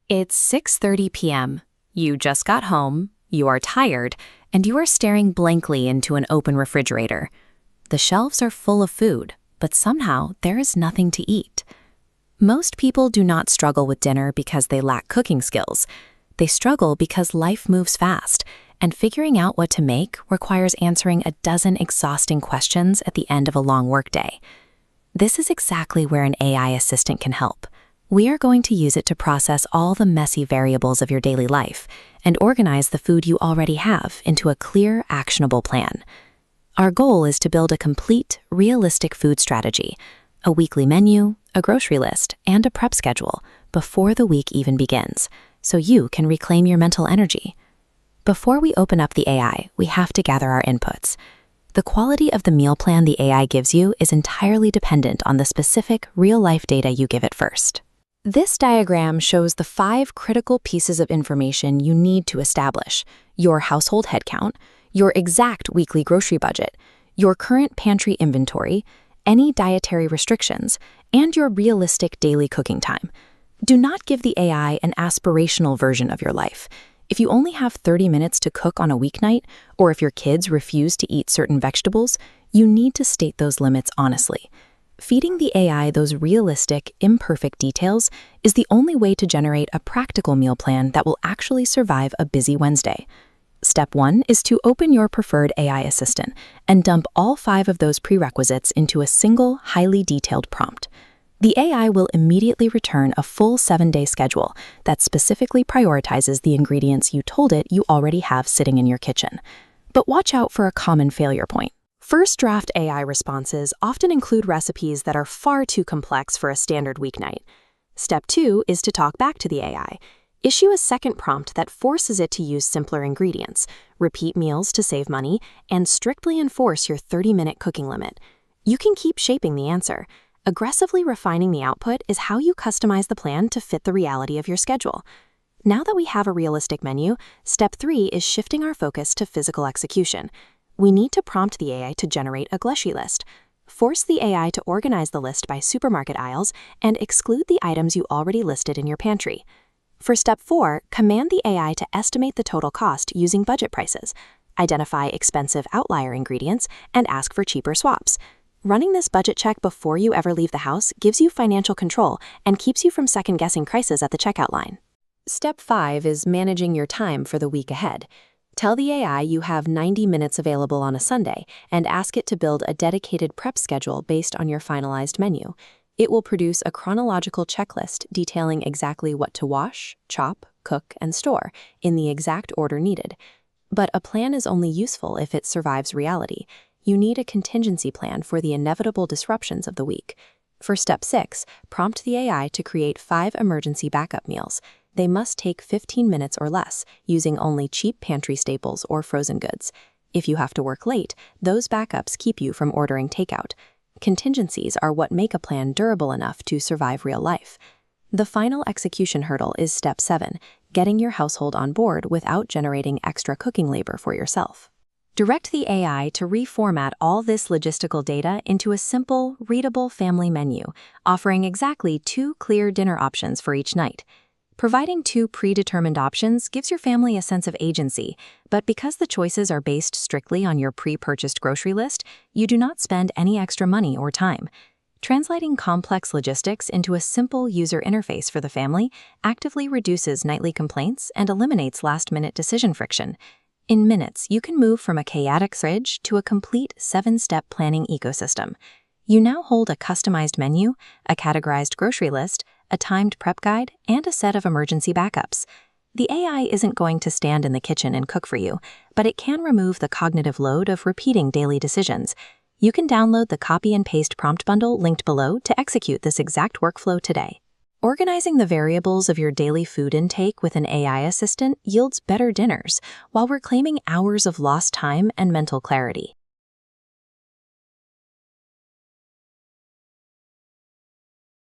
It's 6:30 p.m. You just got home, you are tired, and you are staring blankly into an open refrigerator. The shelves are full of food, but somehow there is nothing to eat. Most people do not struggle with dinner because they lack cooking skills. They struggle because life moves fast, and figuring out what to make requires answering a dozen exhausting questions at the end of a long workday. This is exactly where an AI assistant can help. We are going to use it to process all the messy variables of your daily life and organize the food you already have into a clear, actionable plan. Our goal is to build a complete, realistic food strategy, a weekly menu, a grocery list, and a prep schedule before the week even begins, so you can reclaim your mental energy. Before we open up the AI, we have to gather our inputs. The quality of the meal plan the AI gives you is entirely dependent on the specific, real-life data you give it first. This diagram shows the 5 critical pieces of information you need to establish: your household headcount, your exact weekly grocery budget, your current pantry inventory, any dietary restrictions, and your realistic daily cooking time. Do not give the AI an aspirational version of your life. If you only have 30 minutes to cook on a weeknight, or if your kids refuse to eat certain vegetables, you need to state those limits honestly. Feeding the AI those realistic, imperfect details is the only way to generate a practical meal plan that will actually survive a busy Wednesday. Step 1 is to open your preferred AI assistant and dump all 5 of those prerequisites into a single, highly detailed prompt. The AI will immediately return a full 7-day schedule that specifically prioritizes the ingredients you told it you already have sitting in your kitchen. But watch out for a common failure point. First draft AI responses often include recipes that are far too complex for a standard weeknight. Step 2 is to talk back to the AI. Issue a second prompt that forces it to use simpler ingredients, repeat meals to save money, and strictly enforce your 30-minute cooking limit. You can keep shaping the answer. Aggressively refining the output is how you customize the plan to fit the reality of your schedule. Now that we have a realistic menu, step 3 is shifting our focus to physical execution. We need to prompt the AI to generate a grocery list. Force the AI to organize the list by supermarket aisles and exclude the items you already listed in your pantry. For step 4, command the AI to estimate the total cost using budget prices. Identify expensive outlier ingredients and ask for cheaper swaps. Running this budget check before you ever leave the house gives you financial control and keeps you from second-guessing prices at the checkout line. Step 5 is managing your time for the week ahead. Tell the AI you have 90 minutes available on a Sunday and ask it to build a dedicated prep schedule based on your finalized menu. It will produce a chronological checklist detailing exactly what to wash, chop, cook, and store in the exact order needed. But a plan is only useful if it survives reality. You need a contingency plan for the inevitable disruptions of the week. For step 6, prompt the AI to create 5 emergency backup meals. They must take 15 minutes or less, using only cheap pantry staples or frozen goods. If you have to work late, those backups keep you from ordering takeout. Contingencies are what make a plan durable enough to survive real life. The final execution hurdle is step 7, getting your household on board without generating extra cooking labor for yourself. Direct the AI to reformat all this logistical data into a simple, readable family menu, offering exactly 2 clear dinner options for each night. Providing 2 predetermined options gives your family a sense of agency, but because the choices are based strictly on your pre-purchased grocery list, you do not spend any extra money or time. Translating complex logistics into a simple user interface for the family actively reduces nightly complaints and eliminates last-minute decision friction. In minutes, you can move from a chaotic fridge to a complete 7-step planning ecosystem. You now hold a customized menu, a categorized grocery list, a timed prep guide, and a set of emergency backups. The AI isn't going to stand in the kitchen and cook for you, but it can remove the cognitive load of repeating daily decisions. You can download the copy and paste prompt bundle linked below to execute this exact workflow today. Organizing the variables of your daily food intake with an AI assistant yields better dinners while reclaiming hours of lost time and mental clarity.